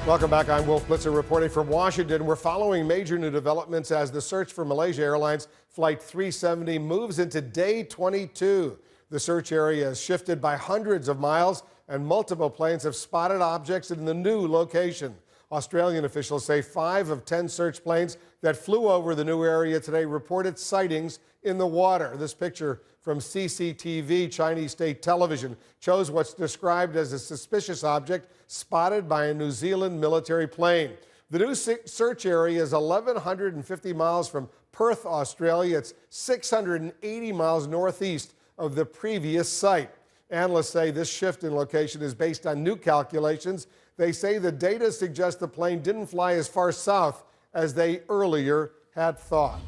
Welcome back. I'm Wolf Blitzer reporting from Washington. We're following major new developments as the search for Malaysia Airlines Flight 370 moves into day 22. The search area has shifted by hundreds of miles, and multiple planes have spotted objects in the new location. Australian officials say 5 of 10 search planes that flew over the new area today reported sightings in the water. This picture from CCTV, Chinese state television, shows what's described as a suspicious object spotted by a New Zealand military plane. The new search area is 1,150 miles from Perth, Australia. It's 680 miles northeast of the previous site. Analysts say this shift in location is based on new calculations. They say the data suggests the plane didn't fly as far south as they earlier had thought.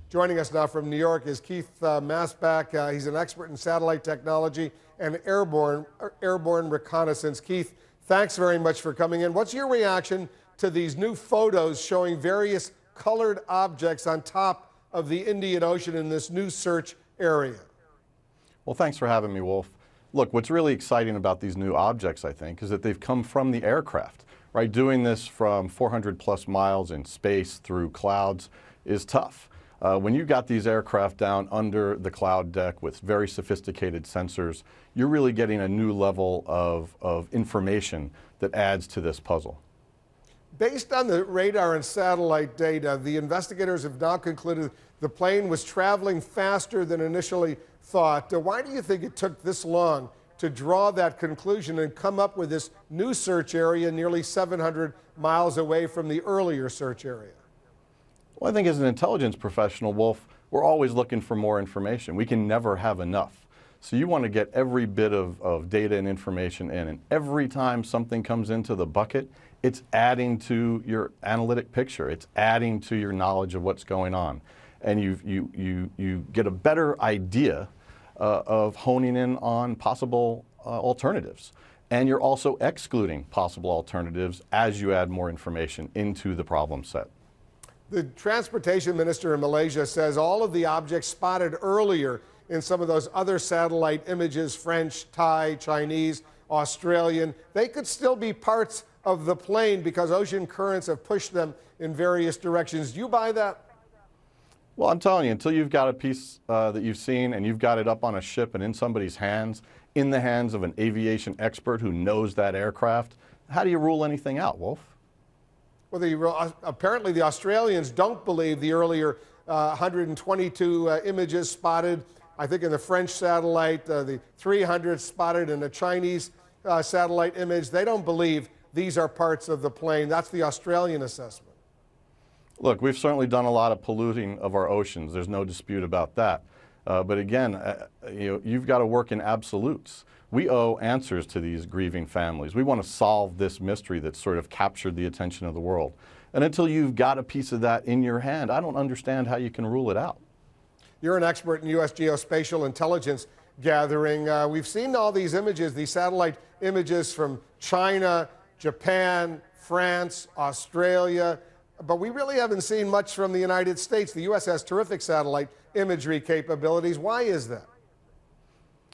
Joining us now from New York is Keith Masbach. He's an expert in satellite technology and airborne reconnaissance. Keith, thanks very much for coming in. What's your reaction to these new photos showing various colored objects on top of the Indian Ocean in this new search area? Well, thanks for having me, Wolf. Look, what's really exciting about these new objects, I think, is that they've come from the aircraft, right? Doing this from 400 plus miles in space through clouds is tough. When you got these aircraft down under the cloud deck with very sophisticated sensors, you're really getting a new level of information that adds to this puzzle. Based on the radar and satellite data, the investigators have now concluded the plane was traveling faster than initially thought. Why do you think it took this long to draw that conclusion and come up with this new search area nearly 700 miles away from the earlier search area? Well, I think as an intelligence professional, Wolf, we're always looking for more information. We can never have enough. So you want to get every bit of data and information in, and every time something comes into the bucket, it's adding to your analytic picture. It's adding to your knowledge of what's going on. And you get a better idea of honing in on possible alternatives. And you're also excluding possible alternatives as you add more information into the problem set. The transportation minister in Malaysia says all of the objects spotted earlier in some of those other satellite images, French, Thai, Chinese, Australian, they could still be parts of the plane because ocean currents have pushed them in various directions. Do you buy that? Well, I'm telling you, until you've got a piece that you've seen and you've got it up on a ship and in somebody's hands, in the hands of an aviation expert who knows that aircraft, how do you rule anything out, Wolf? Well, apparently the Australians don't believe the earlier 122 images spotted, I think, in the French satellite, the 300 spotted in a Chinese satellite image. They don't believe these are parts of the plane. That's the Australian assessment. Look, we've certainly done a lot of polluting of our oceans. There's no dispute about that. But again, you've got to work in absolutes. We owe answers to these grieving families. We want to solve this mystery that's sort of captured the attention of the world. And until you've got a piece of that in your hand, I don't understand how you can rule it out. You're an expert in U.S. geospatial intelligence gathering. We've seen all these images, these satellite images from China, Japan, France, Australia, but we really haven't seen much from the United States. The U.S. has terrific satellite imagery capabilities. Why is that?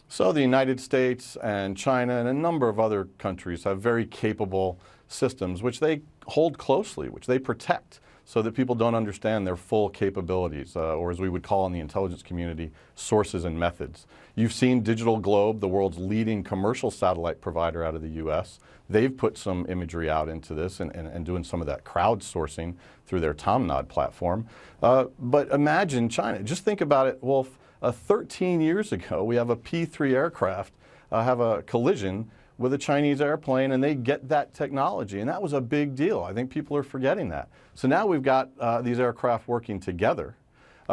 So the United States and China and a number of other countries have very capable systems which they hold closely, which they protect so that people don't understand their full capabilities, or as we would call in the intelligence community, sources and methods. You've seen Digital Globe, the world's leading commercial satellite provider out of the US. They've put some imagery out into this and doing some of that crowdsourcing through their Tomnod platform. But imagine China. Just think about it, Wolf. 13 years ago, we have a P-3 aircraft have a collision with a Chinese airplane, and they get that technology, and that was a big deal. I think people are forgetting that. So now we've got these aircraft working together.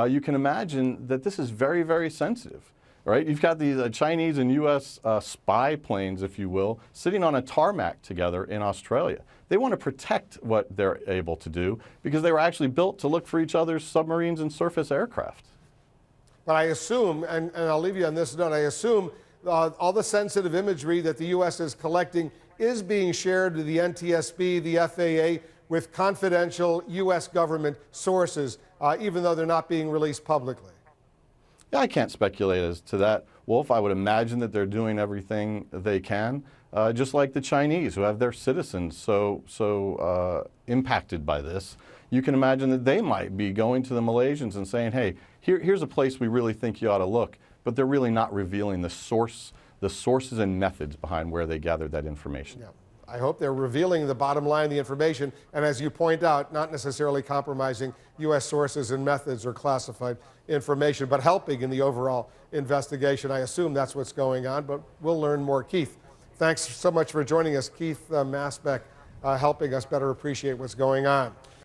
You can imagine that this is very, very sensitive, right? You've got these Chinese and U.S. Spy planes, if you will, sitting on a tarmac together in Australia. They want to protect what they're able to do because they were actually built to look for each other's submarines and surface aircraft. But I assume, and I'll leave you on this note, I assume all the sensitive imagery that the U.S. is collecting is being shared to the NTSB, the FAA, with confidential U.S. government sources, even though they're not being released publicly. Yeah, I can't speculate as to that, Wolf. I would imagine that they're doing everything they can, just like the Chinese, who have their citizens so impacted by this. You can imagine that they might be going to the Malaysians and saying, hey, here's a place we really think you ought to look, but they're really not revealing the sources and methods behind where they gathered that information. Yeah. I hope they're revealing the bottom line, the information, and as you point out, not necessarily compromising U.S. sources and methods or classified information, but helping in the overall investigation. I assume that's what's going on, but we'll learn more. Keith, thanks so much for joining us. Keith Masbeck, helping us better appreciate what's going on.